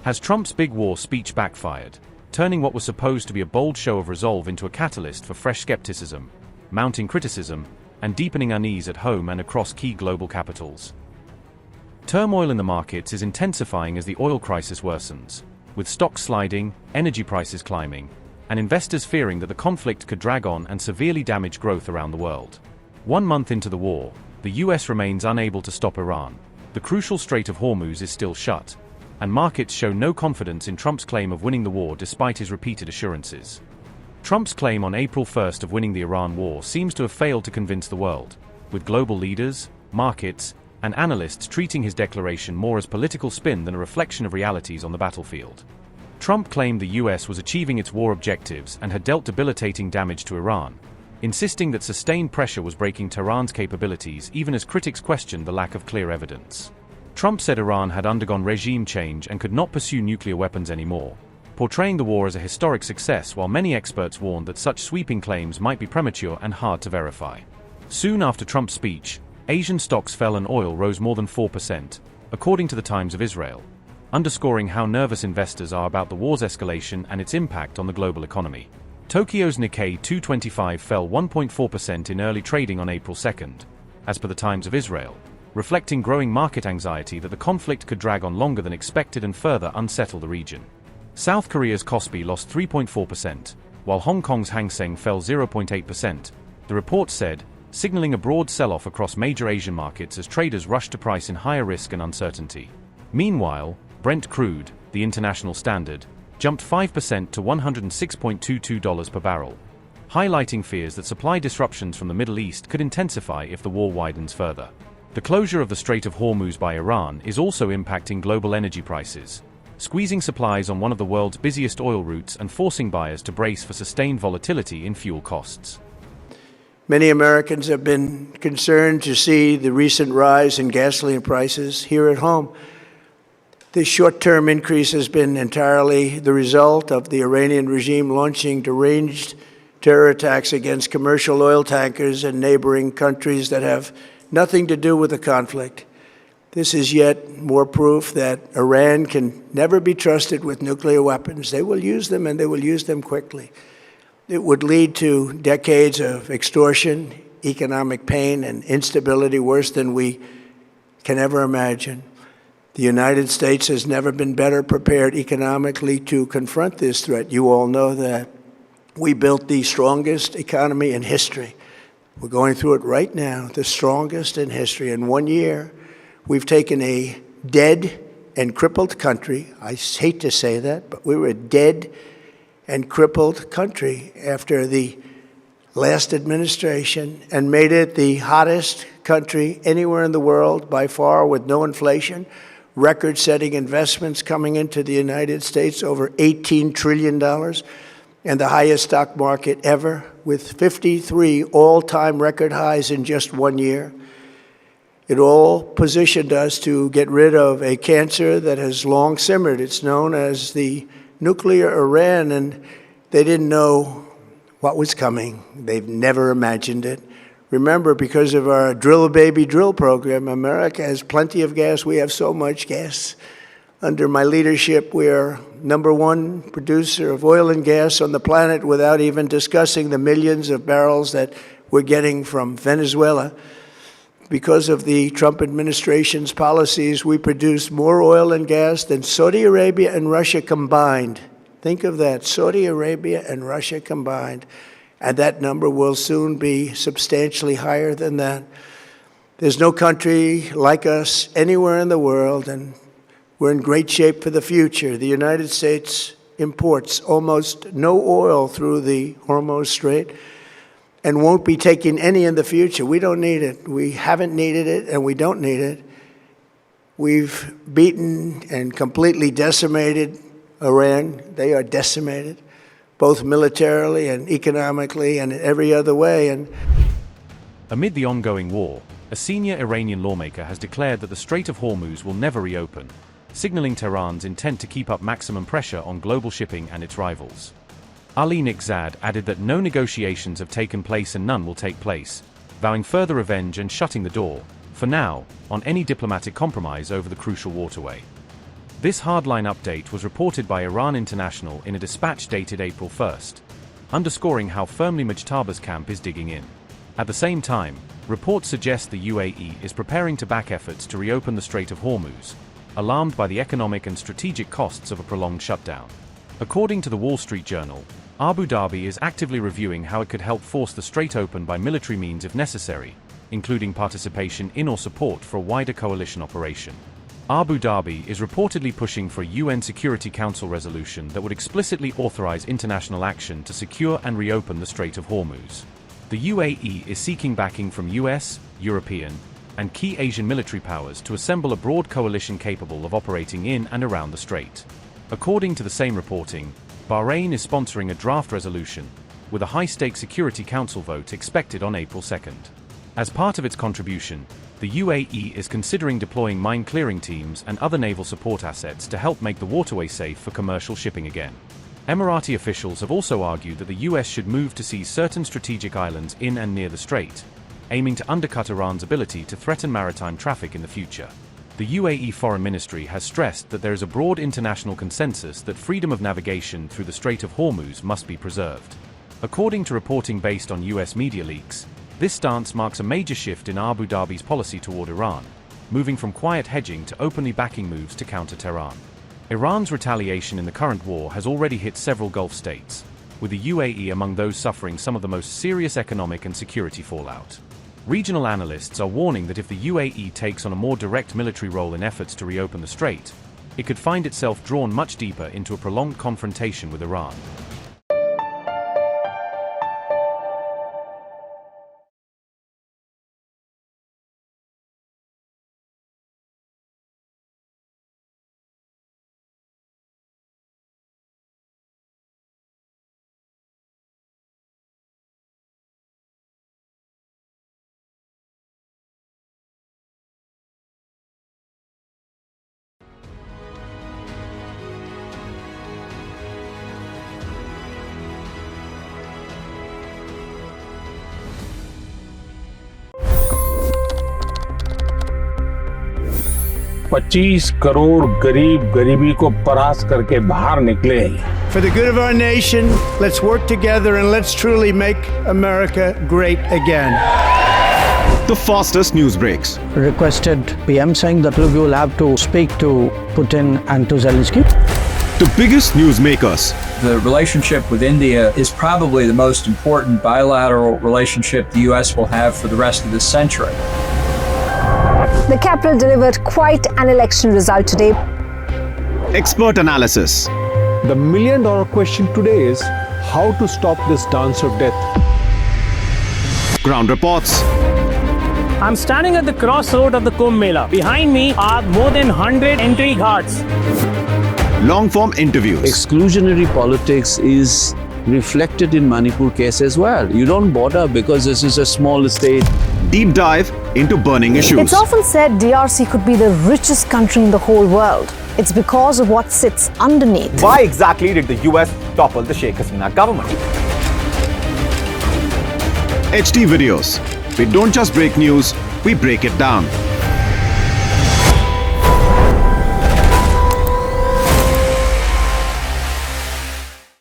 Has Trump's big war speech backfired, turning what was supposed to be a bold show of resolve into a catalyst for fresh skepticism, mounting criticism, and deepening unease at home and across key global capitals? Turmoil in the markets is intensifying as the oil crisis worsens, with stocks sliding, energy prices climbing, and investors fearing that the conflict could drag on and severely damage growth around the world. 1 month into the war, the US remains unable to stop Iran. The crucial Strait of Hormuz is still shut, and markets show no confidence in Trump's claim of winning the war despite his repeated assurances. Trump's claim on April 1st of winning the Iran war seems to have failed to convince the world, with global leaders, markets, and analysts treating his declaration more as political spin than a reflection of realities on the battlefield. Trump claimed the US was achieving its war objectives and had dealt debilitating damage to Iran, insisting that sustained pressure was breaking Tehran's capabilities even as critics questioned the lack of clear evidence. Trump said Iran had undergone regime change and could not pursue nuclear weapons anymore, portraying the war as a historic success, while many experts warned that such sweeping claims might be premature and hard to verify. Soon after Trump's speech, Asian stocks fell and oil rose more than 4%, according to the Times of Israel, underscoring how nervous investors are about the war's escalation and its impact on the global economy. Tokyo's Nikkei 225 fell 1.4% in early trading on April 2nd, as per the Times of Israel, reflecting growing market anxiety that the conflict could drag on longer than expected and further unsettle the region. South Korea's Kospi lost 3.4%, while Hong Kong's Hang Seng fell 0.8%, the report said, signaling a broad sell-off across major Asian markets as traders rushed to price in higher risk and uncertainty. Meanwhile, Brent crude, the international standard, jumped 5% to $106.22 per barrel, highlighting fears that supply disruptions from the Middle East could intensify if the war widens further. The closure of the Strait of Hormuz by Iran is also impacting global energy prices, squeezing supplies on one of the world's busiest oil routes and forcing buyers to brace for sustained volatility in fuel costs. Many Americans have been concerned to see the recent rise in gasoline prices here at home. This short-term increase has been entirely the result of the Iranian regime launching deranged terror attacks against commercial oil tankers in neighboring countries that have nothing to do with the conflict. This is yet more proof that Iran can never be trusted with nuclear weapons. They will use them, and they will use them quickly. It would lead to decades of extortion, economic pain, and instability worse than we can ever imagine. The United States has never been better prepared economically to confront this threat. You all know that. We built the strongest economy in history. We're going through it right now, the strongest in history. In 1 year, we've taken a dead and crippled country. I hate to say that, but we were a dead and crippled country after the last administration and made it the hottest country anywhere in the world by far, with no inflation, record-setting investments coming into the United States, over $18 trillion, and the highest stock market ever, with 53 all-time record highs in just 1 year. It all positioned us to get rid of a cancer that has long simmered. It's known as the nuclear Iran, and they didn't know what was coming. They've never imagined it. Remember, because of our Drill Baby Drill program, America has plenty of gas. We have so much gas. Under my leadership, we are #1 producer of oil and gas on the planet, without even discussing the millions of barrels that we're getting from Venezuela. Because of the Trump administration's policies, we produce more oil and gas than Saudi Arabia and Russia combined. Think of that, Saudi Arabia and Russia combined. And that number will soon be substantially higher than that. There's no country like us anywhere in the world, and we're in great shape for the future. The United States imports almost no oil through the Hormuz Strait and won't be taking any in the future. We don't need it. We haven't needed it, and we don't need it. We've beaten and completely decimated Iran. They are decimated, both militarily and economically and in every other way. And amid the ongoing war, a senior Iranian lawmaker has declared that the Strait of Hormuz will never reopen, signaling Tehran's intent to keep up maximum pressure on global shipping and its rivals. Ali Niqzad added that no negotiations have taken place and none will take place, vowing further revenge and shutting the door, for now, on any diplomatic compromise over the crucial waterway. This hardline update was reported by Iran International in a dispatch dated April 1st, underscoring how firmly Mujtaba's camp is digging in. At the same time, reports suggest the UAE is preparing to back efforts to reopen the Strait of Hormuz, alarmed by the economic and strategic costs of a prolonged shutdown. According to the Wall Street Journal, Abu Dhabi is actively reviewing how it could help force the strait open by military means if necessary, including participation in or support for a wider coalition operation. Abu Dhabi is reportedly pushing for a UN Security Council resolution that would explicitly authorize international action to secure and reopen the Strait of Hormuz. The UAE is seeking backing from US, European, and key Asian military powers to assemble a broad coalition capable of operating in and around the strait. According to the same reporting, Bahrain is sponsoring a draft resolution, with a high-stakes Security Council vote expected on April 2nd. As part of its contribution, the UAE is considering deploying mine-clearing teams and other naval support assets to help make the waterway safe for commercial shipping again. Emirati officials have also argued that the US should move to seize certain strategic islands in and near the strait, aiming to undercut Iran's ability to threaten maritime traffic in the future. The UAE Foreign Ministry has stressed that there is a broad international consensus that freedom of navigation through the Strait of Hormuz must be preserved. According to reporting based on US media leaks, this stance marks a major shift in Abu Dhabi's policy toward Iran, moving from quiet hedging to openly backing moves to counter Tehran. Iran's retaliation in the current war has already hit several Gulf states, with the UAE among those suffering some of the most serious economic and security fallout. Regional analysts are warning that if the UAE takes on a more direct military role in efforts to reopen the strait, it could find itself drawn much deeper into a prolonged confrontation with Iran. $25 crore गरीब गरीबी को परास्त करके बाहर निकले। For the good of our nation, let's work together and let's truly make America great again. The fastest news breaks. Requested PM saying that look, you will have to speak to Putin and to Zelensky. The biggest news makers. The relationship with India is probably the most important bilateral relationship the US will have for the rest of this century. The capital delivered quite an election result today. Expert analysis. The million-dollar question today is how to stop this dance of death. Ground reports. I'm standing at the crossroad of the Kumbh Mela. Behind me are more than 100 entry guards. Long-form interviews. Exclusionary politics is reflected in Manipur case as well. You don't bother because this is a small state. Deep dive into burning issues. It's often said DRC could be the richest country in the whole world. It's because of what sits underneath. Why exactly did the US topple the Sheikh Hasina government? HD videos. We don't just break news, we break it down.